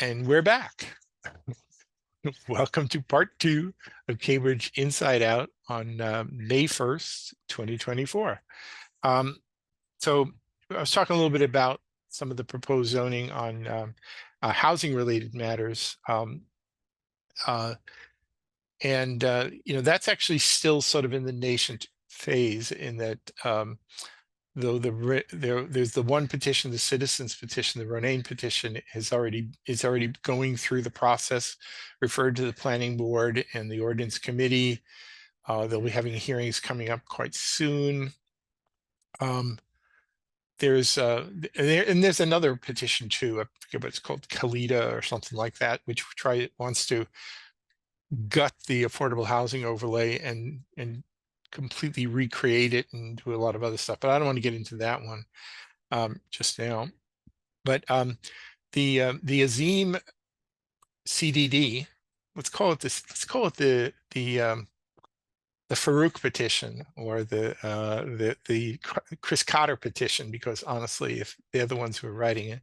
And we're back. Welcome to part 2 of Cambridge Inside Out on May 1st, 2024. So I was talking a little bit about some of the proposed zoning on housing related matters. That's actually still sort of in the nascent phase in that though there's the one petition, the citizens petition, the Ronayne petition is already going through the process, referred to the planning board and the ordinance committee. They'll be having hearings coming up quite soon. There's another petition too, I forget what it's called, Kalita or something like that, which wants to gut the affordable housing overlay and completely recreate it and do a lot of other stuff, but I don't want to get into that one just now. But the Azeem CDD, let's call it the Farooq petition, or the Chris Cotter petition, because honestly, if they're the ones who are writing it,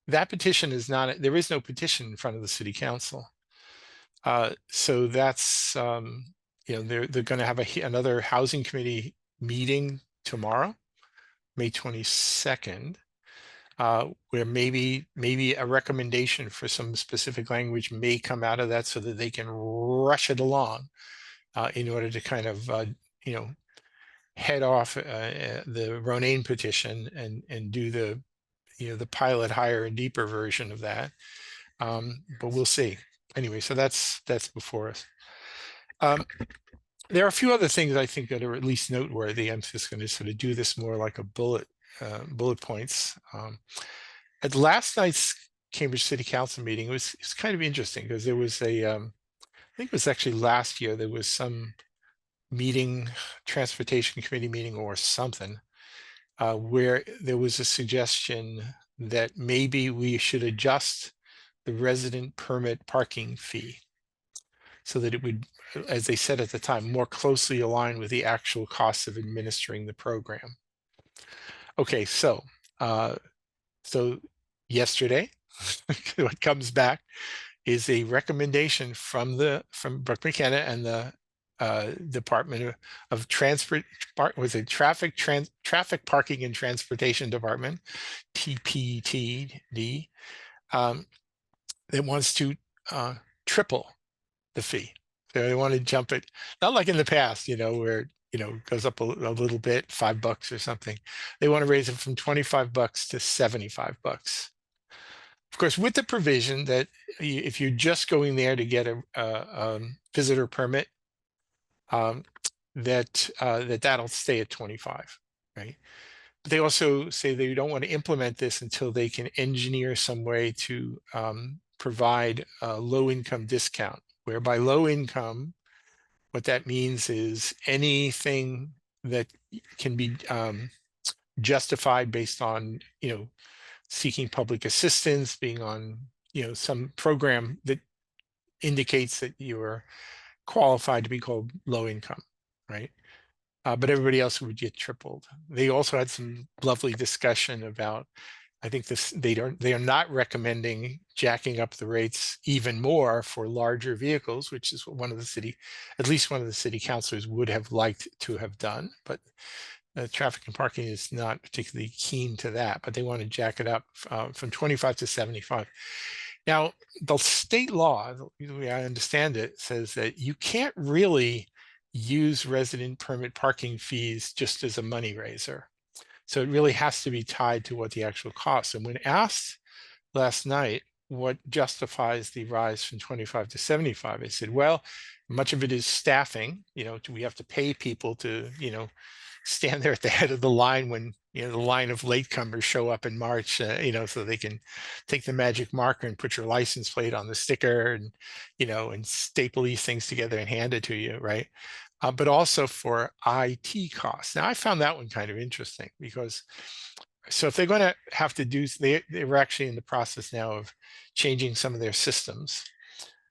that petition is not, there is no petition in front of the city council. So that's, they're going to have another housing committee meeting tomorrow, May 22nd, where maybe a recommendation for some specific language may come out of that so that they can rush it along in order to kind of, head off the Ronayne petition and do the pilot higher and deeper version of that. But we'll see. Anyway, so that's before us. There are a few other things I think that are at least noteworthy. I'm just going to sort of do this more like a bullet points. At last night's Cambridge City Council meeting, it was kind of interesting because there was I think it was actually last year, there was some meeting, transportation committee meeting or something, where there was a suggestion that maybe we should adjust the resident permit parking fee so that it would, as they said at the time, more closely align with the actual costs of administering the program. Okay, so yesterday, what comes back is a recommendation from Brooke McKenna and the Department of Traffic Parking and Transportation Department, TPTD, that wants to triple the fee. So they want to jump it, not like in the past, where it goes up a little bit, $5 or something. They want to raise it from $25 to $75. Of course, with the provision that if you're just going there to get a visitor permit, that'll stay at 25, right? But they also say they don't want to implement this until they can engineer some way to provide a low-income discount, whereby low income, what that means is anything that can be justified based on, seeking public assistance, being on, some program that indicates that you're qualified to be called low income, right? But everybody else would get tripled. They also had some lovely discussion about, I think they are not recommending jacking up the rates even more for larger vehicles, which is what at least one of the city councilors would have liked to have done. But traffic and parking is not particularly keen to that, but they want to jack it up from 25 to 75. Now, the state law, the way I understand it, says that you can't really use resident permit parking fees just as a money raiser. So it really has to be tied to what the actual cost. And when asked last night what justifies the rise from 25 to 75, I said, well, much of it is staffing. We have to pay people to, stand there at the head of the line when, the line of latecomers show up in March, so they can take the magic marker and put your license plate on the sticker and, and staple these things together and hand it to you, right? But also for IT costs. Now, I found that one kind of interesting because, so if they're going to have to do, they were actually in the process now of changing some of their systems.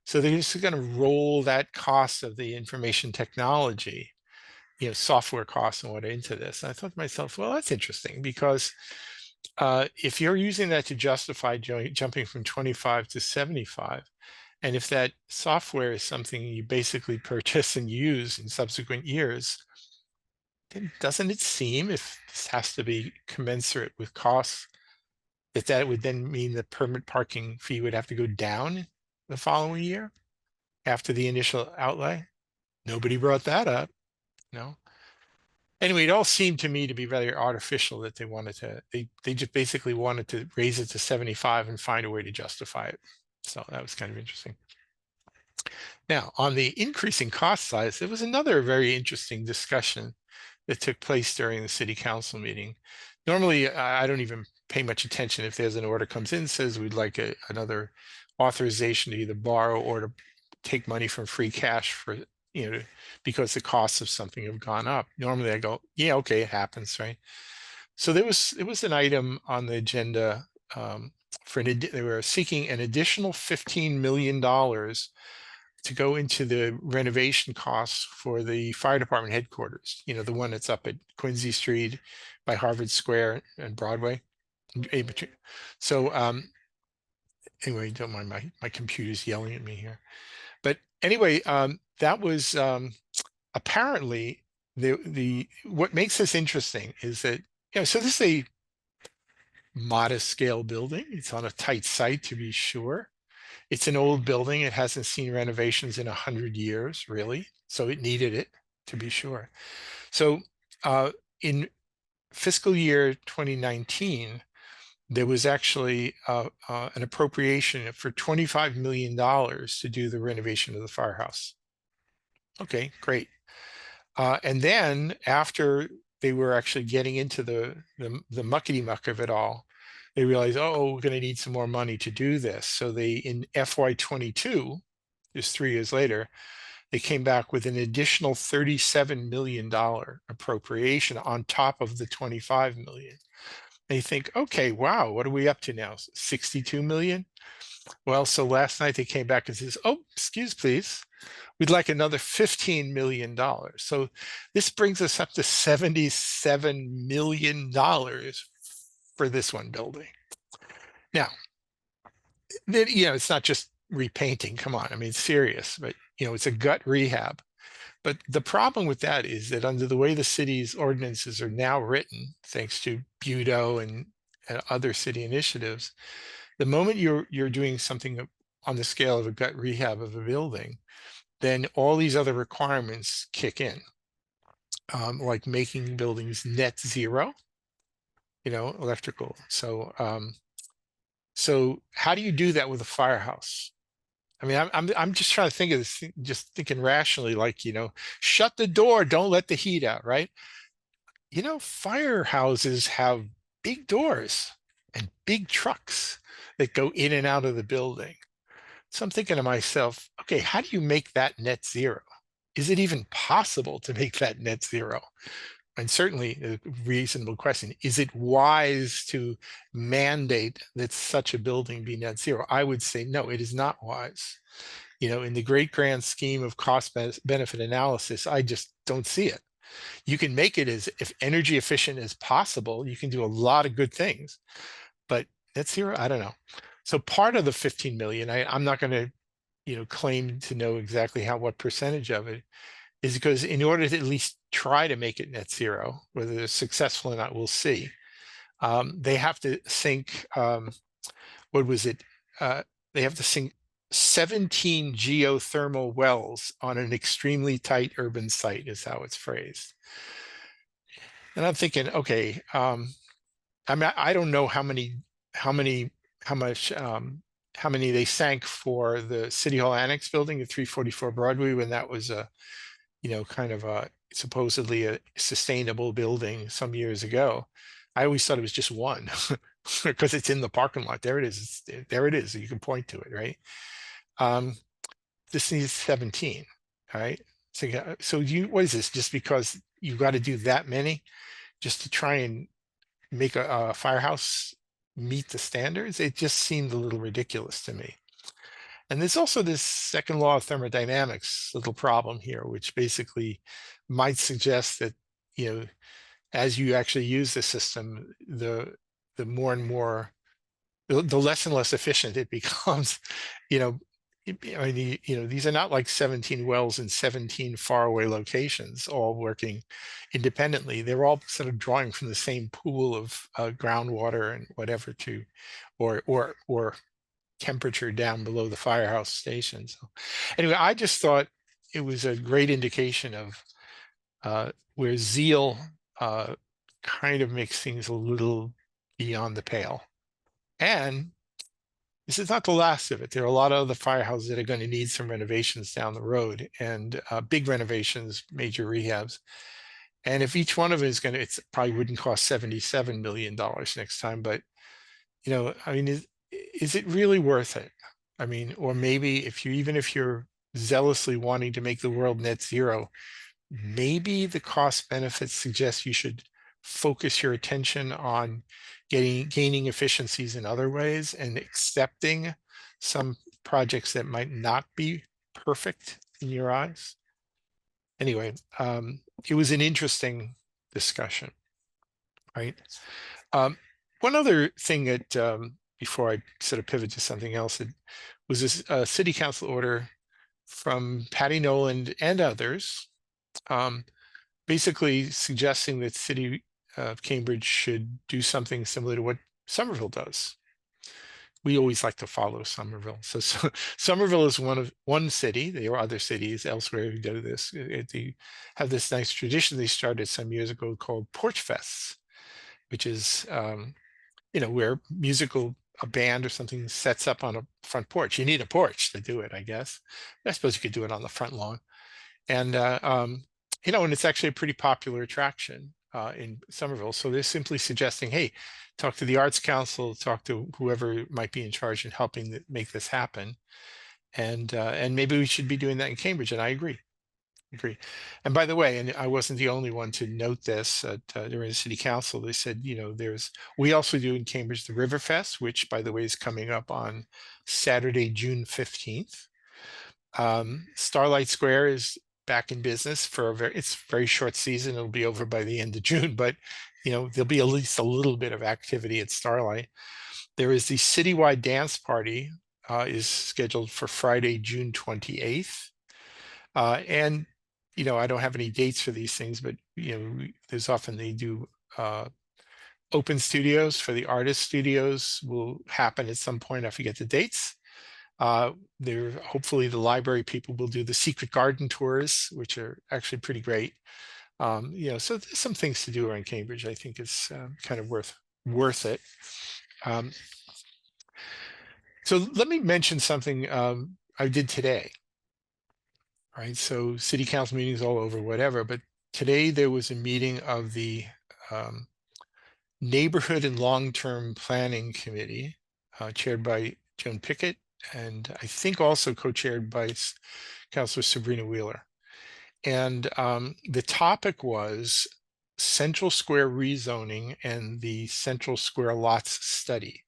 So they're just going to roll that cost of the information technology, software costs and what into this. And I thought to myself, well, that's interesting because If you're using that to justify jumping from 25 to 75, and if that software is something you basically purchase and use in subsequent years, then doesn't it seem, if this has to be commensurate with costs, that would then mean the permit parking fee would have to go down the following year after the initial outlay? Nobody brought that up. No. Anyway, it all seemed to me to be very artificial that they wanted to, they just basically wanted to raise it to 75 and find a way to justify it. So that was kind of interesting. Now, on the increasing cost side, there was another very interesting discussion that took place during the city council meeting. Normally, I don't even pay much attention if there's an order comes in, says we'd like another authorization to either borrow or to take money from free cash for, because the costs of something have gone up. Normally I go, yeah, okay, it happens, right? So it was an item on the agenda they were seeking an additional $15 million to go into the renovation costs for the fire department headquarters, the one that's up at Quincy Street by Harvard Square and Broadway. So anyway, don't mind my computer's yelling at me here. But anyway, that was apparently what makes this interesting is that, so this is a modest scale building. It's on a tight site, to be sure. It's an old building. It hasn't seen renovations in 100 years, really. So it needed it, to be sure. So in fiscal year 2019, there was actually an appropriation for $25 million to do the renovation of the firehouse. Okay, great. And then after they were actually getting into the muckety muck of it all, they realized, oh, we're going to need some more money to do this. So they, in FY22, just 3 years later, they came back with an additional $37 million appropriation on top of the 25 million. And you think, okay, wow, what are we up to now? 62 million? Well, so last night they came back and says, oh, excuse please, we'd like another $15 million. So this brings us up to $77 million for this one building. Now, it's not just repainting. Come on, I mean, it's serious, but it's a gut rehab. But the problem with that is that under the way the city's ordinances are now written, thanks to BEUDO and other city initiatives, the moment you're doing something on the scale of a gut rehab of a building, then all these other requirements kick in, like making buildings net zero, electrical. So how do you do that with a firehouse? I mean, I'm just trying to think of this, just thinking rationally, like, shut the door, don't let the heat out, right? Firehouses have big doors and big trucks that go in and out of the building. So I'm thinking to myself, okay, how do you make that net zero? Is it even possible to make that net zero? And certainly a reasonable question, is it wise to mandate that such a building be net zero? I would say no, it is not wise. In the great grand scheme of cost benefit analysis, I just don't see it. You can make it as energy efficient as possible. You can do a lot of good things, but net zero, I don't know. So part of the 15 million, I'm not going to, claim to know exactly what percentage of it is, because in order to at least try to make it net zero, whether they're successful or not, we'll see. They have to sink, what was it? They have to sink 17 geothermal wells on an extremely tight urban site, is how it's phrased. And I'm thinking, okay, I mean, I don't know how many they sank for the City Hall Annex building at 344 Broadway when that was a, kind of a supposedly a sustainable building some years ago. I always thought it was just one because it's in the parking lot. There it is. There it is. You can point to it, right? This needs 17. All right. So what is this? Just because you got to do that many just to try and make a firehouse meet the standards? It just seemed a little ridiculous to me. And there's also this second law of thermodynamics little problem here, which basically might suggest that, as you actually use the system, the the more and more, the less and less efficient it becomes. You know, I mean, these are not like 17 wells in 17 faraway locations, all working independently. They're all sort of drawing from the same pool of groundwater and whatever or temperature down below the firehouse station. So anyway, I just thought it was a great indication of where zeal kind of makes things a little beyond the pale. And this is not the last of it. There are a lot of other firehouses that are going to need some renovations down the road, and big renovations, major rehabs. And if each one of them is going to, it probably wouldn't cost $77 million next time, but I mean, is it really worth it? I mean, or maybe even if you're zealously wanting to make the world net zero, maybe the cost benefits suggest you should focus your attention on gaining efficiencies in other ways and accepting some projects that might not be perfect in your eyes. Anyway, it was an interesting discussion, right? One other thing that before I sort of pivot to something else, it was a city council order from Patty Noland and others, basically suggesting that City of Cambridge should do something similar to what Somerville does. We always like to follow Somerville. So Somerville is one city. There are other cities elsewhere who do this. They have this nice tradition they started some years ago called Porchfest, which is where a band or something sets up on a front porch. You need a porch to do it, I guess. I suppose you could do it on the front lawn. And and it's actually a pretty popular attraction in Somerville. So they're simply suggesting, hey, talk to the Arts Council, talk to whoever might be in charge in helping make this happen. And maybe we should be doing that in Cambridge. And I agree. And by the way, and I wasn't the only one to note this during the city council, they said, we also do in Cambridge the Riverfest, which by the way is coming up on Saturday, June 15th. Starlight Square is back in business for it's a very short season. It'll be over by the end of June, but there'll be at least a little bit of activity at Starlight. There is the citywide dance party is scheduled for Friday, June 28th. And I don't have any dates for these things, but there's often they do open studios for the artist studios will happen at some point. I forget the dates. Hopefully the library people will do the secret garden tours, which are actually pretty great. So there's some things to do around Cambridge. I think it's kind of worth it. So let me mention something I did today. Right, so city council meetings all over, whatever. But today there was a meeting of the Neighborhood and Long-Term Planning Committee, chaired by Joan Pickett, and I think also co-chaired by Councilor Sabrina Wheeler. And the topic was Central Square rezoning and the Central Square lots study.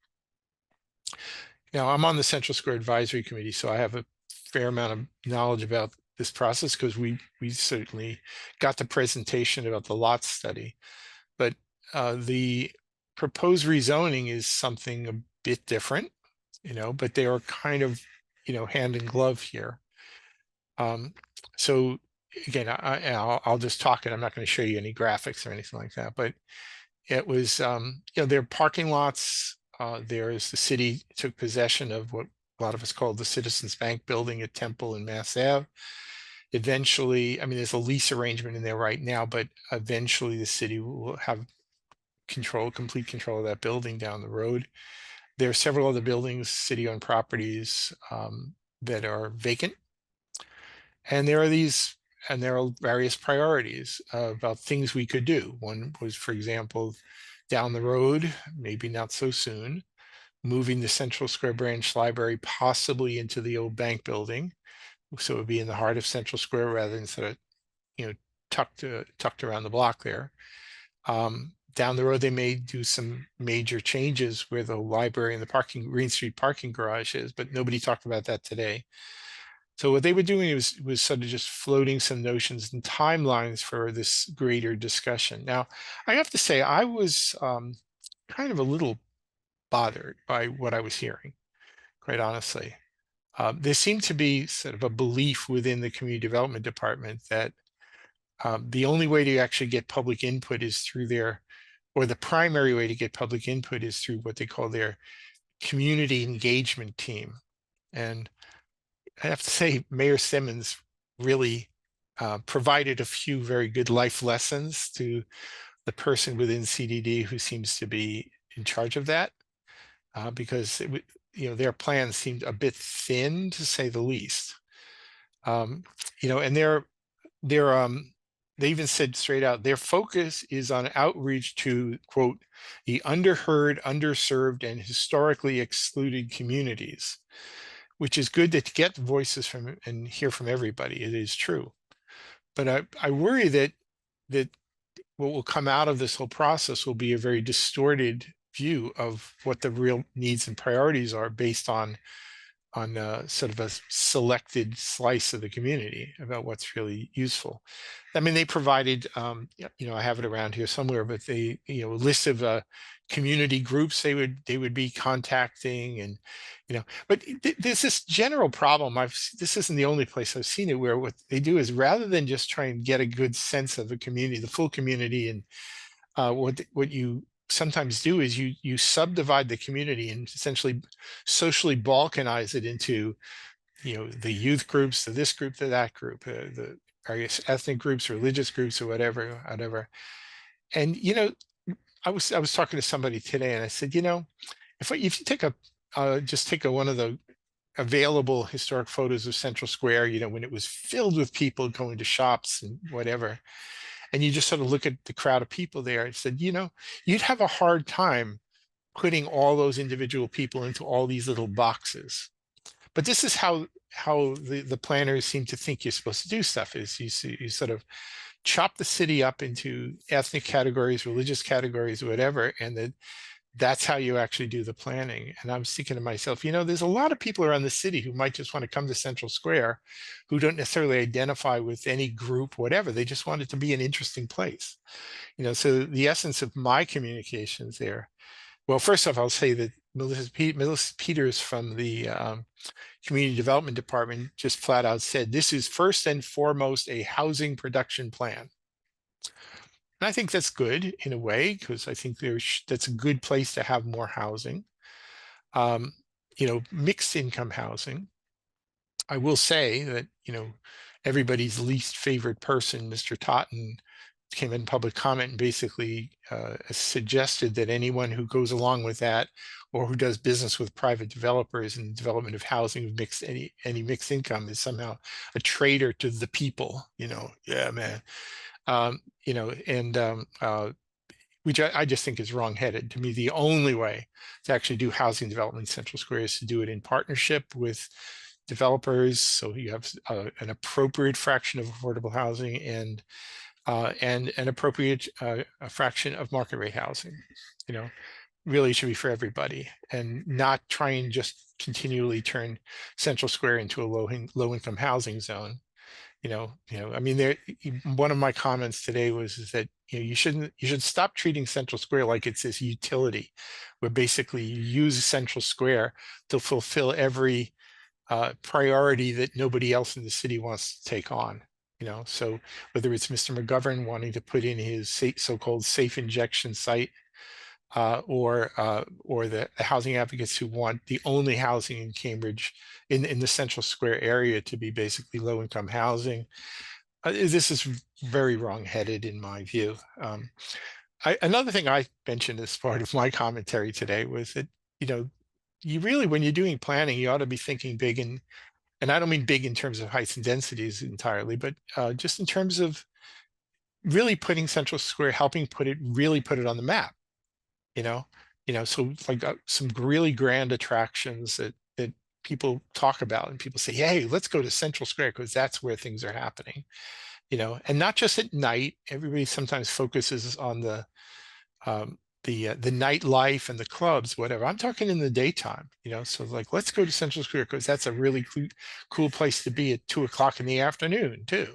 Now, I'm on the Central Square Advisory Committee, so I have a fair amount of knowledge about this process because we certainly got the presentation about the lot study. But the proposed rezoning is something a bit different, but they are kind of, hand in glove here. So again, I'll just talk it. I'm not going to show you any graphics or anything like that, but it was, there are parking lots. The city took possession of what a lot of us call the Citizens Bank building at Temple and Mass Ave. Eventually, I mean, there's a lease arrangement in there right now, but eventually the city will have complete control of that building down the road. There are several other buildings, city-owned properties that are vacant. And there are various priorities about things we could do. One was, for example, down the road, maybe not so soon, moving the Central Square branch library possibly into the old bank building. So it would be in the heart of Central Square rather than sort of, tucked around the block there. Down the road, they may do some major changes where the library and the Green Street parking garage is, but nobody talked about that today. So what they were doing was sort of just floating some notions and timelines for this greater discussion. Now, I have to say, I was kind of a little bothered by what I was hearing, quite honestly. There seemed to be sort of a belief within the community development department that the only way to actually get public input is through or the primary way to get public input is through what they call their community engagement team. And I have to say, Mayor Simmons really provided a few very good life lessons to the person within CDD who seems to be in charge of that, because their plans seemed a bit thin, to say the least. And they even said straight out, their focus is on outreach to, quote, the underheard, underserved, and historically excluded communities, which is good to get voices from and hear from everybody. It is true. But I worry that what will come out of this whole process will be a very distorted view of what the real needs and priorities are based on sort of a selected slice of the community about what's really useful. I mean, they provided, I have it around here somewhere, but they, a list of community groups they would be contacting, and but there's this general problem. This isn't the only place I've seen it, where what they do is, rather than just try and get a good sense of the community, the full community, and what you sometimes do is you subdivide the community and essentially socially balkanize it into the youth groups, to this group, to that group, the various ethnic groups, religious groups, or whatever. And I was talking to somebody today, and I said, if you take one of the available historic photos of Central Square, when it was filled with people going to shops and whatever, and you just sort of look at the crowd of people there, and said, you'd have a hard time putting all those individual people into all these little boxes. But this is how the planners seem to think you're supposed to do stuff, is you sort of chop the city up into ethnic categories, religious categories, whatever, and that's how you actually do the planning. And I'm thinking to myself, there's a lot of people around the city who might just want to come to Central Square, who don't necessarily identify with any group, whatever. They just want it to be an interesting place. So the essence of my communications there, well, first off, I'll say that Melissa Peters from the Community Development Department just flat out said, this is first and foremost a housing production plan. And I think that's good in a way, because I think that's a good place to have more housing, mixed income housing. I will say that, everybody's least favorite person, Mr. Totten, came in public comment and basically suggested that anyone who goes along with that, or who does business with private developers and development of housing of any mixed income, is somehow a traitor to the people. Yeah, man. Which I just think is wrongheaded. To me, the only way to actually do housing development in Central Square is to do it in partnership with developers, so you have an appropriate fraction of affordable housing and an appropriate fraction of market rate housing. Really should be for everybody, and not try and just continually turn Central Square into a low income housing zone. I mean, one of my comments today was that you should stop treating Central Square like it's this utility, where basically you use Central Square to fulfill every priority that nobody else in the city wants to take on. So whether it's Mr. McGovern wanting to put in his so-called safe injection site, or the housing advocates who want the only housing in Cambridge in the Central Square area to be basically low-income housing. This is very wrong-headed in my view. Another thing I mentioned as part of my commentary today was that, you really, when you're doing planning, you ought to be thinking big, and I don't mean big in terms of heights and densities entirely, but just in terms of really putting Central Square, helping really put it on the map. So like some really grand attractions that people talk about, and people say, hey, let's go to Central Square because that's where things are happening. And not just at night. Everybody sometimes focuses on the nightlife and the clubs, whatever. I'm talking in the daytime. So like, let's go to Central Square because that's a really cool place to be at 2 o'clock in the afternoon too.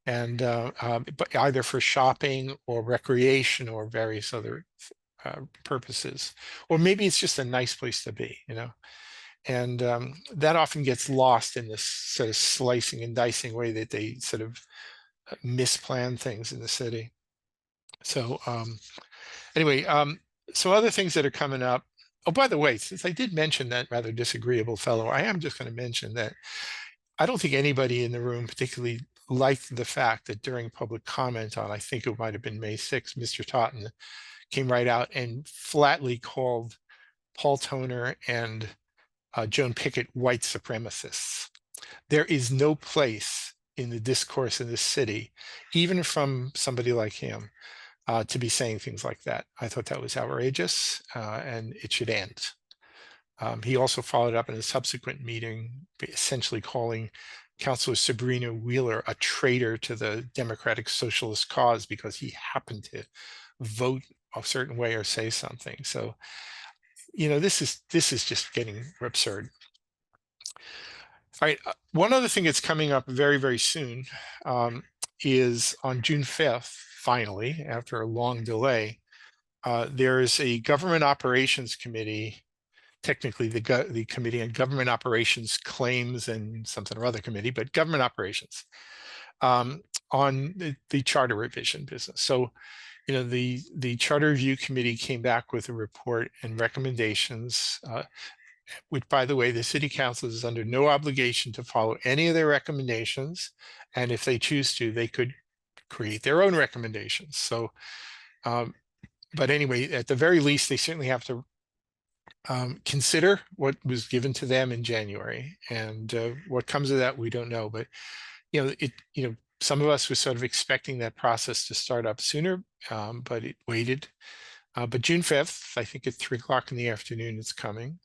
And but either for shopping or recreation or various other purposes, or maybe it's just a nice place to be, you know. And that often gets lost in this sort of slicing and dicing way that they sort of misplan things in the city. So anyway, so other things that are coming up. Oh, by the way, since I did mention that rather disagreeable fellow, I am just going to mention that I don't think anybody in the room particularly liked the fact that during public comment on, I think it might have been May 6th, Mr. Totten came right out and flatly called Paul Toner and Joan Pickett white supremacists. There is no place in the discourse in this city, even from somebody like him, to be saying things like that. I thought that was outrageous, and it should end. He also followed up in a subsequent meeting, essentially calling Councilor Sabrina Wheeler a traitor to the Democratic Socialist cause because he happened to vote a certain way or say something. So, you know, this is just getting absurd. All right, one other thing that's coming up very, very soon is on June 5th, finally, after a long delay, there is a Government Operations Committee, technically the Committee on Government Operations Claims and something or other committee, but Government Operations on the charter revision business. So, you know, the Charter Review Committee came back with a report and recommendations, which, by the way, the City Council is under no obligation to follow any of their recommendations. And if they choose to, they could create their own recommendations. So, but anyway, at the very least, they certainly have to consider what was given to them in January. And what comes of that, we don't know. But, you know, some of us were sort of expecting that process to start up sooner, but it waited. But June 5th, I think at 3 o'clock in the afternoon, it's coming.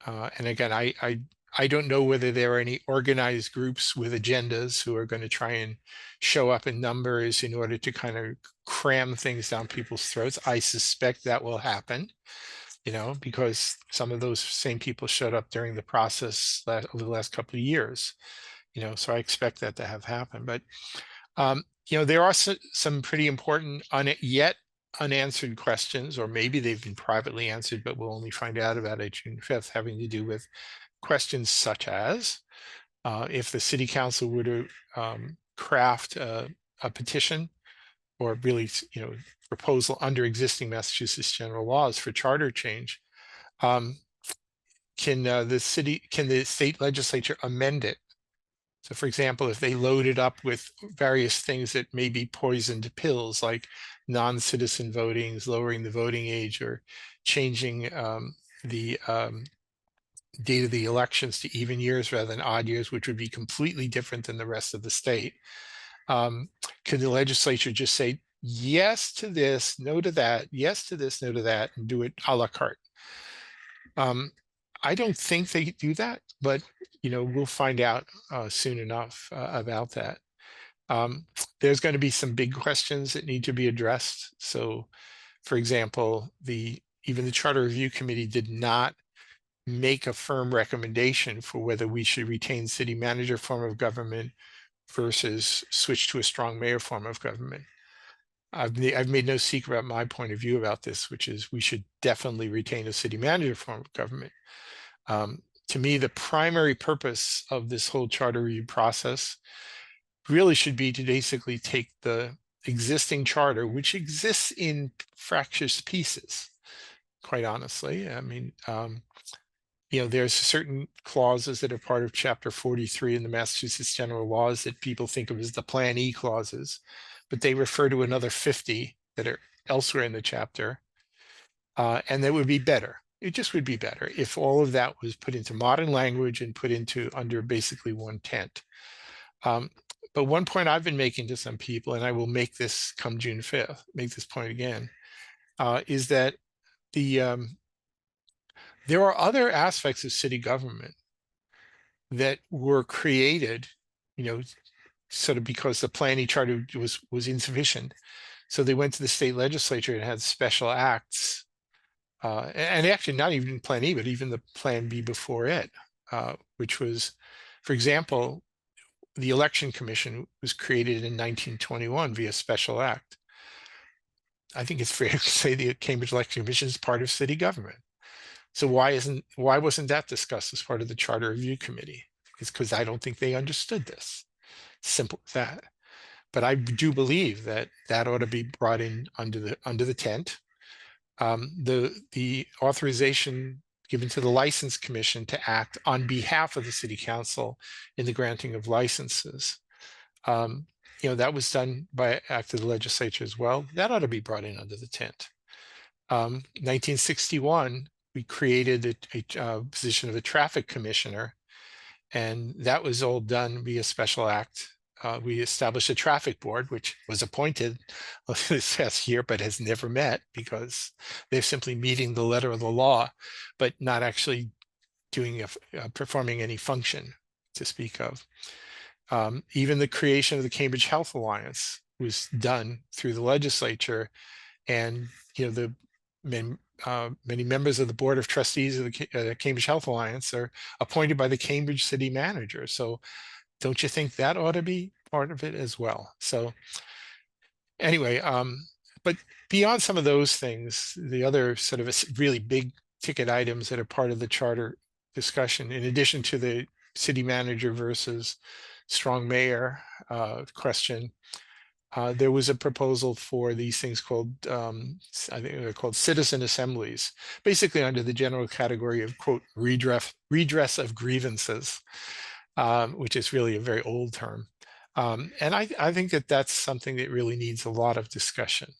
And again, I don't know whether there are any organized groups with agendas who are going to try and show up in numbers in order to kind of cram things down people's throats. I suspect that will happen, you know, because some of those same people showed up during the process over the last couple of years, you know, so I expect that to have happened. But, you know, there are some pretty important yet unanswered questions, or maybe they've been privately answered, but we'll only find out about it June 5th, having to do with questions such as if the City Council were to craft a petition, or really, you know, proposal under existing Massachusetts general laws for charter change, can the state legislature amend it? So, for example, if they load it up with various things that may be poisoned pills, like non-citizen voting, lowering the voting age, or changing the date of the elections to even years rather than odd years, which would be completely different than the rest of the state. Could the legislature just say yes to this, no to that, yes to this, no to that, and do it a la carte? I don't think they do that, but, you know, we'll find out soon enough about that. There's going to be some big questions that need to be addressed. So, for example, even the Charter Review Committee did not make a firm recommendation for whether we should retain city manager form of government versus switch to a strong mayor form of government. I've made no secret about my point of view about this, which is we should definitely retain a city manager form of government. To me, the primary purpose of this whole charter review process really should be to basically take the existing charter, which exists in fractious pieces, quite honestly. I mean, you know, there's certain clauses that are part of Chapter 43 in the Massachusetts General Laws that people think of as the Plan E clauses, but they refer to another 50 that are elsewhere in the chapter, and that would be better. It just would be better if all of that was put into modern language and put into under basically one tent. But one point I've been making to some people, and I will make this come June 5th, make this point again, is that there are other aspects of city government that were created, you know, sort of because the Plan E charter was insufficient. So they went to the state legislature and had special acts, and actually not even Plan E, but even the Plan B before it, which was, for example, the Election Commission was created in 1921 via special act. I think it's fair to say the Cambridge Election Commission is part of city government. So why wasn't that discussed as part of the Charter Review Committee? It's because I don't think they understood this. Simple as that. But I do believe that that ought to be brought in under the tent. The authorization given to the License Commission to act on behalf of the City Council in the granting of licenses. That was done by act of the legislature as well. That ought to be brought in under the tent. 1961, we created a position of a traffic commissioner, and that was all done via special act. We established a traffic board, which was appointed this past year, but has never met because they're simply meeting the letter of the law, but not actually doing performing any function to speak of. Even the creation of the Cambridge Health Alliance was done through the legislature, and the many members of the Board of Trustees of the Cambridge Health Alliance are appointed by the Cambridge City Manager. So don't you think that ought to be part of it as well? So anyway, but beyond some of those things, the other sort of really big ticket items that are part of the charter discussion, in addition to the city manager versus strong mayor question, there was a proposal for these things called, I think they're called citizen assemblies, basically under the general category of, quote, redress of grievances, which is really a very old term. And I think that that's something that really needs a lot of discussion,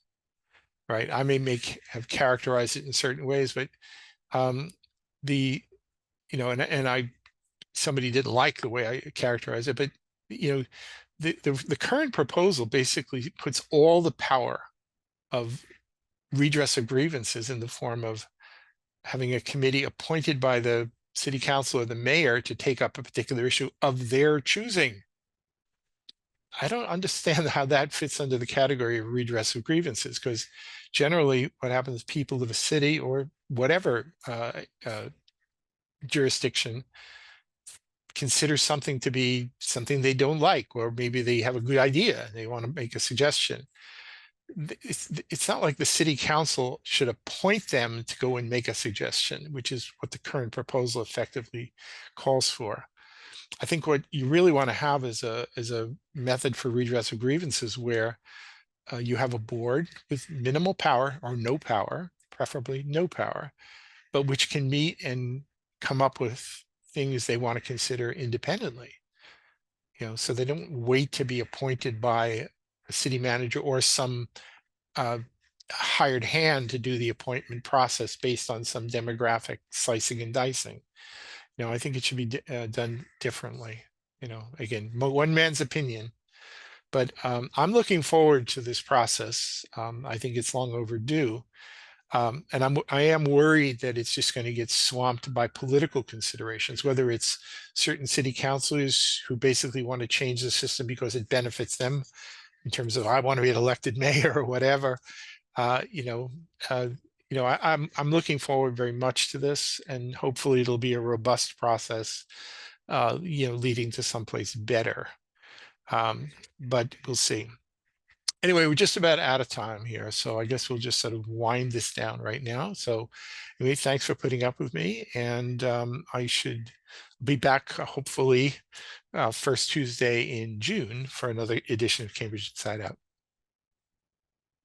right? I may have characterized it in certain ways, but somebody didn't like the way I characterized it, but the current proposal basically puts all the power of redress of grievances in the form of having a committee appointed by the city council or the mayor to take up a particular issue of their choosing. I don't understand how that fits under the category of redress of grievances, because generally what happens is people of a city or whatever jurisdiction consider something to be something they don't like, or maybe they have a good idea, they want to make a suggestion. It's not like the city council should appoint them to go and make a suggestion, which is what the current proposal effectively calls for. I think what you really want to have is a method for redress of grievances where you have a board with minimal power or no power, preferably no power, but which can meet and come up with things they want to consider independently. So they don't wait to be appointed by a city manager or some hired hand to do the appointment process based on some demographic slicing and dicing. I think it should be done differently. Again, one man's opinion, but I'm looking forward to this process. I think it's long overdue. And I am worried that it's just going to get swamped by political considerations, whether it's certain city councilors who basically want to change the system because it benefits them in terms of, I want to be an elected mayor or whatever. I'm looking forward very much to this, and hopefully it'll be a robust process, leading to someplace better. But we'll see. Anyway, we're just about out of time here, so I guess we'll just sort of wind this down right now. So anyway, thanks for putting up with me, and I should be back hopefully first Tuesday in June for another edition of Cambridge Inside Out.